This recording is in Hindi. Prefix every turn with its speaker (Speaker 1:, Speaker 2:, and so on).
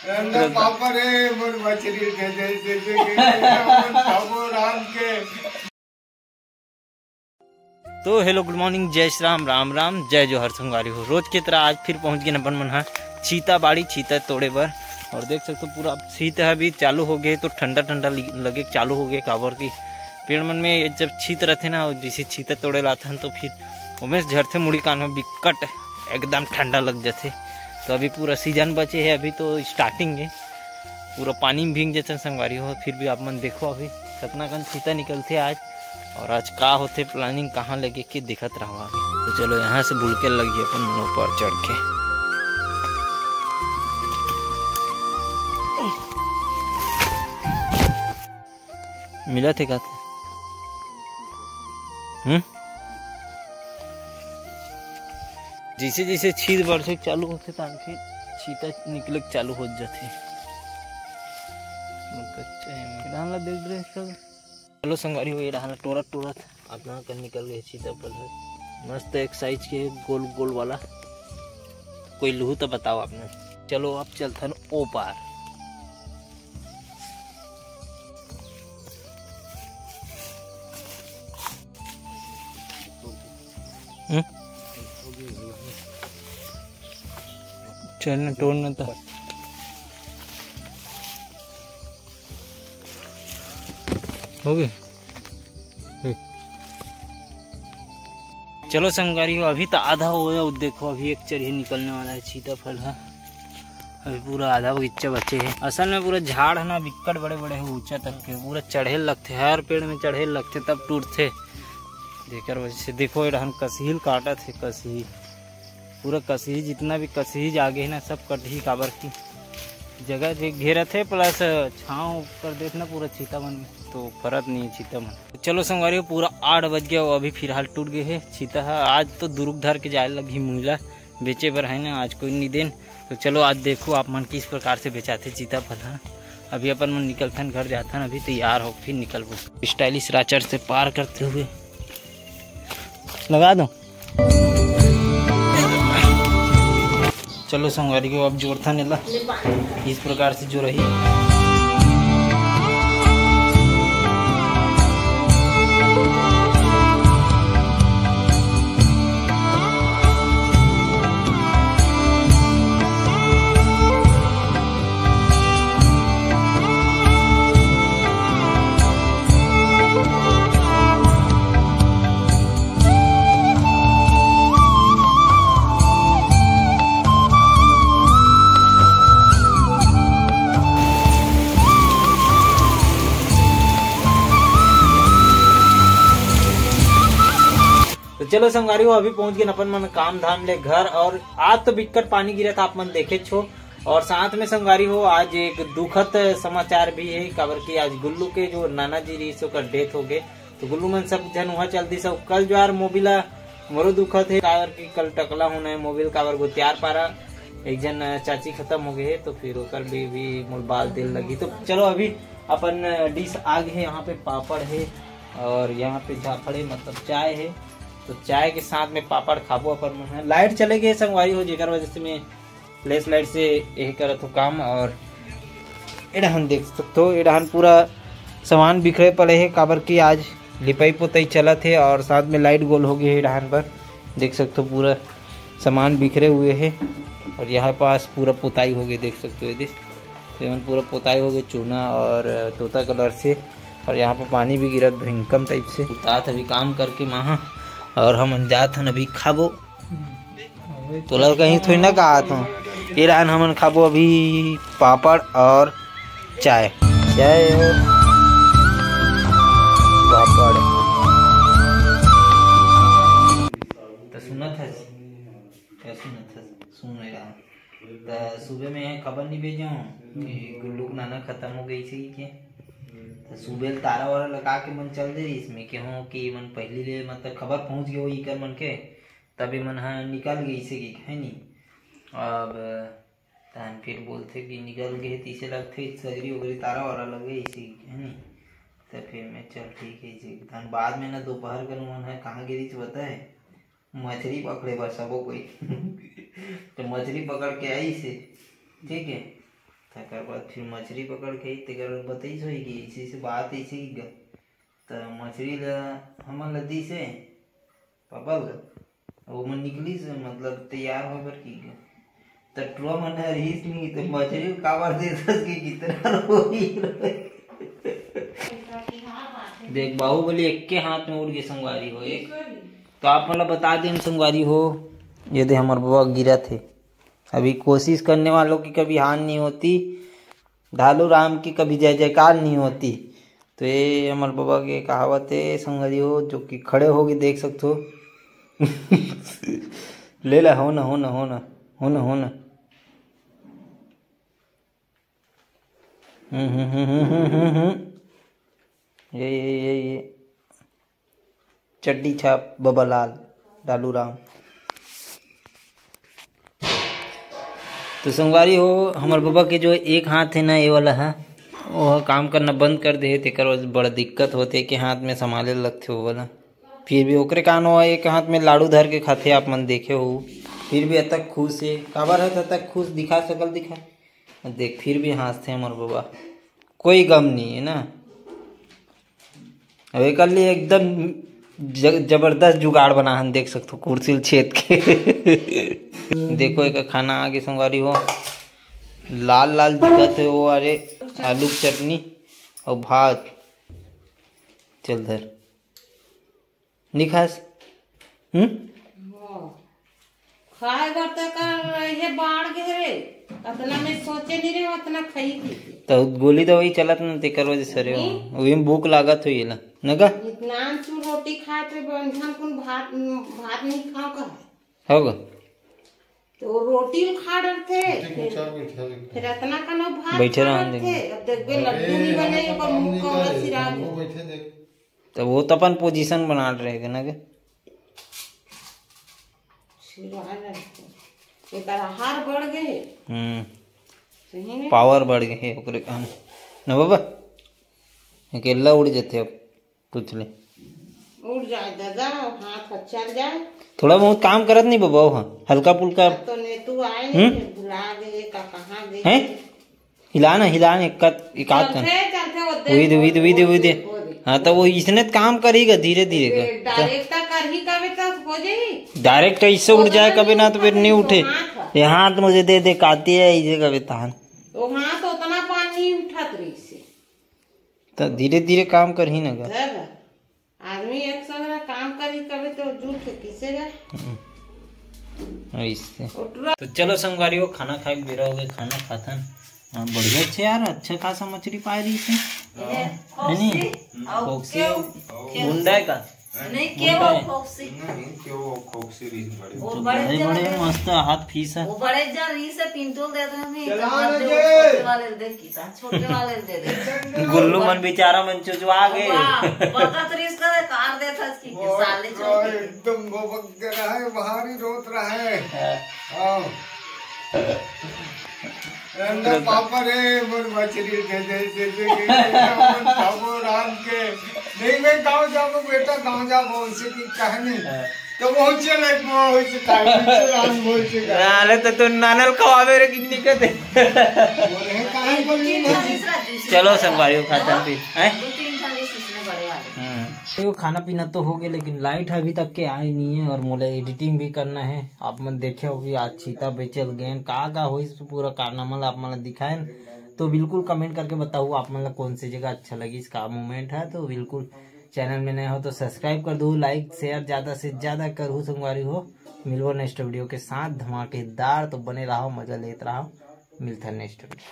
Speaker 1: पापा रे मोर मछली दे खाबो राम के।
Speaker 2: तो हेलो गुड मॉर्निंग, जय श्री राम, राम राम, जय जोहर संगवारी हो। रोज की तरह आज फिर पहुंच गए अपन मन चीता बाड़ी, चीता तोड़े बर। और देख सकते हो पूरा शीत है अभी चालू हो गए, तो ठंडा ठंडा लगे चालू हो गए। काबर की पेड़ मन में जब शीत रहते ना, जैसे चीता तोड़े लाते हैं तो फिर उमेश झरते मुड़ी कान में बिकट एकदम ठंडा लग जाते। तो अभी पूरा सीजन बचे है, अभी तो स्टार्टिंग है, पूरा पानी में भीग जाते संगवारी हो। फिर भी आप मन देखो अभी कितना कन चीता निकलते आज, और आज का होते प्लानिंग कहाँ लगे कि दिखत रहा। तो चलो यहाँ से बुल के लगी अपन ऊपर चढ़ के। मिला थे का जैसे जैसे छीत वर्षे चालू होते ताकि चीता निकले चालू हो जाते। देख रहे सब। चलो संगवारी हो, ये रहा टोरत टोरत अपना कर निकल गए चीता पर। मस्त एक साइज के गोल गोल वाला, कोई लूह तो बताओ आपने। चलो अब चलता है ओ पार। चलना तोड़ना था। हो गए। चलो संगवारी हो, अभी तो आधा हो गया। देखो अभी एक चढ़ी निकलने वाला है चीता फल है। अभी पूरा आधा बगीचा बचे है। असल में पूरा झाड़ है ना, बिक्कट बड़े बड़े है, ऊंचा तक के पूरा चढ़े लगते, हर पेड़ में चढ़े लगते तब टूटते। देकर वजह से देखो ये कसील काटा थे, कसील पूरा कसील, जितना भी कसीज आगे है ना सब कट ही। काबर की जगह घेरा थे प्लस छाँव कर देखना पूरा चीता मन में, तो फर्क नहीं है चीता मन। तो चलो संगवारी पूरा 8 बज गया, अभी फिलहाल टूट गए है चीता है। आज तो दुरुक धर के जाए लगी मूला बेचे बर है ना, आज कोई नहीं देन। तो चलो आज देखो आप मन किस प्रकार से बेचाते चीता फल है। अभी अपन मन निकलते घर जाते हैं, अभी तैयार हो फिर निकलबो स्टाइलिश राचर से पार करते हुए। लगा दो। चलो संगवारी को अब जोड़ता नेला इस प्रकार से जो रही। तो चलो संगवारी हो, अभी पहुंच गए अपन मन काम धाम ले घर। और आज तो बिकट पानी गिरा था, आप मन देखे छो। और साथ में संगवारी हो आज एक दुखद समाचार भी है। काबर की आज गुल्लू के जो नाना जी रही सो का डेथ हो गए। तो गुल्लू मन सब जन वहाँ चलती सब। कल जो यार मोबिला मोरो दुखद है, काबर की कल टकला होना है मोबिल, काबर को तैयार पारा एक जन चाची खत्म हो गए है, तो फिर ओकर भी मोल बाल दिल लगी। तो चलो अभी अपन डिश आ गए है, यहाँ पे पापड़ है और यहाँ पे झाफड़ है, मतलब चाय है। तो चाय के साथ में पापड़ खाबो अपन। लाइट चले गए संगवारी हो, जेकर वजह से मैं फ्लैश लाइट से यही करत हूँ काम। और एडहन देख सकते हो, एडहन पूरा सामान बिखरे पड़े है, काबर की आज लिपाई पोताई चला थे। और साथ में लाइट गोल हो गई है एडहन पर, देख सकते हो पूरा सामान बिखरे हुए है। और यहाँ पास पूरा पोताई हो गई, देख सकते हो ये पूरा पोताई हो गई चूना और तोता कलर से। और यहाँ पर पानी भी गिरत भयंकम टाइप से। उतात अभी काम करके वहाँ, और हम जात हन अभी खाबो। तोला कहीं थोड़ी ना कहा था ये रान हमन खाबो अभी पापड़ और चाय। चाय और पापड़ तो सुनत है, क्या सुनत है? सुन रहा तो सुबह में खबर नहीं भेजा कि गुल्लू नाना खत्म हो गई थी के। तो सुबह तारा वारा लगा के मन चल दे इसमें के हो कि मन पहली ले मतलब खबर पहुंच गई वही कर मन के, तभी मन हाँ निकल गई से कि है नहीं। अब तहन फिर बोलते कि निकल गए तीसरे लगते सगरी वगैरह तारा वारा लग गई इसी है नहीं। तो फिर मैं चल ठीक है जी। तहन बाद में ना दोपहर का मन है कहाँ गिरी तो बता है मछली पकड़े बस सबो कोई तो मछली पकड़ के आई से ठीक है। तकर बाद फिर मछली पकड़ के तेकर बताइस होई कि ऐसे से बात ऐसे ही ग त मछली ला हमन लदी से पबल वो मन निकली से मतलब तैयार होकर की ग तटुआ मन हरीस नहीं तो मछली काबर देसस कि कितना रोई देख बाहुबली एक के हाथ में उड़ गए संगवारी हो एक तो आप मतलब बता दें संगवारी हो ये दे हमारे बाबा गिरा थे। अभी कोशिश करने वालों की कभी हार नहीं होती, ढालू राम की कभी जय जयकार नहीं होती। तो ये हमारे बाबा के कहावत है संगवारी हो जो कि खड़े होके देख सकते हो ले ला हो ना हो ना हो ना हो ना हो ना ये चड्डी छाप बाबा लाल डालू राम। तो संगवारी हो हमारे बाबा के जो एक हाथ है ना ये वाला है वो काम करना बंद कर दे तेकर बड़ा दिक्कत होते कि हाथ में संभाले लगते हो वाला। फिर भी ओकरे कान हो एक हाथ में लाड़ू धर के खाते आप मन देखे हो फिर भी अतक खुश है काबर है तक खुश दिखा सकल दिखा देख फिर भी हंसते हमारे बाबा कोई गम नहीं है ना। अब कर लिए एकदम जबरदस्त जुगाड़ बना हम देख सकते हो कुर्सी छेद के देखो एक खाना आगे संगवारी हो लाल लाल दिखत है वो अरे आलू की चटनी और भात चल धर निखास
Speaker 3: खाएगा तो कर ये बाढ़ गए रे अतना में सोचे नहीं रे उतना खाई
Speaker 2: तो गोली दवाई चलत न तेकर वजह से रे वही में भूख लागत हुई ला नगा
Speaker 3: इतना चू रोटी खाए थे बंधन कुन भात भात नहीं खाओ का
Speaker 2: होगा
Speaker 3: तो रोटी खा रहे थे फिर इतना का ना भात
Speaker 2: बैठे
Speaker 3: खा
Speaker 2: रहने
Speaker 3: रहे थे अब देख बे लड्डू नहीं बने ओकर मुंह का सिरा
Speaker 2: तो वो तो अपन पोजीशन बना रहेगा ना के
Speaker 3: हार बढ़ गए सही में
Speaker 2: पावर बढ़ गए ओकरे काम ना बाबा अकेला उड़ जाते अब पूछ ले
Speaker 3: उड़ जाए दादा हाथ चल जाए
Speaker 2: थोड़ा बहुत काम करत नहीं बाबा वहाँ हल्का फुल्का
Speaker 3: तो ने तू आए नहीं भुला गए का कहाँ गए
Speaker 2: हैं हिलाना एक आध वही दे हाँ तो वो इसने काम करेगा धीरे धीरे
Speaker 3: डायरेक्ट कर ही कभी तक हो जाए
Speaker 2: डायरेक्ट ऐसे उठ जाए कभी ना तो फिर नहीं उठे ये हाथ मुझे दे दे काती है ऐसे कभी तान
Speaker 3: वो हाथ तो उतना पानी उठत रही से
Speaker 2: तो धीरे धीरे काम कर ही ना
Speaker 3: आदमी एक संग काम करी कभी तो झूठ किसे
Speaker 2: इससे तो चलो संगवारियों खाना खाए बेरा हो गए खाना खाथन बढ़िया अच्छे यार अच्छा खासा मछली पाए रही से नहीं फोक्सी मुंडा का
Speaker 3: नहीं केवो फोक्सी
Speaker 2: तो बड़े बड़े मस्त हाथ फीस है
Speaker 3: वो बड़े जा री से पिंटोल दे दे हमें छोटे वाले दे की छोटे वाले दे दे
Speaker 2: गुल्लू मन बेचारा मन चुचवा गए
Speaker 3: वक्त रिस का कार दे था इसकी साले छोटे
Speaker 1: एकदम भोग रहा है बाहर ही रोत रहा है पापा रे मन मछली दे राम के नहीं मैं गाँव जाऊँ बेटा गाँव जाओ उनसे की कहनी तो
Speaker 2: अरे तो तू नानल खवावे रे कितनी कहते चलो संगवारियों खाता फिर तो खाना पीना तो हो गया लेकिन लाइट अभी तक के आई नहीं है और मुझे एडिटिंग भी करना है। आप मन देखे होगी आज चीता बेचल गए का हो पूरा कारनामा आप मन दिखाए तो बिल्कुल कमेंट करके बताओ आप मन कौन सी जगह अच्छा लगी इसका मोमेंट है। तो बिल्कुल चैनल में नए हो तो सब्सक्राइब कर दो लाइक शेयर ज्यादा से ज्यादा करो संगवारी हो। मिलो नेक्स्ट वीडियो के साथ धमाकेदार तो बने रहो मजा लेते रहो मिलता है नेक्स्ट वीडियो।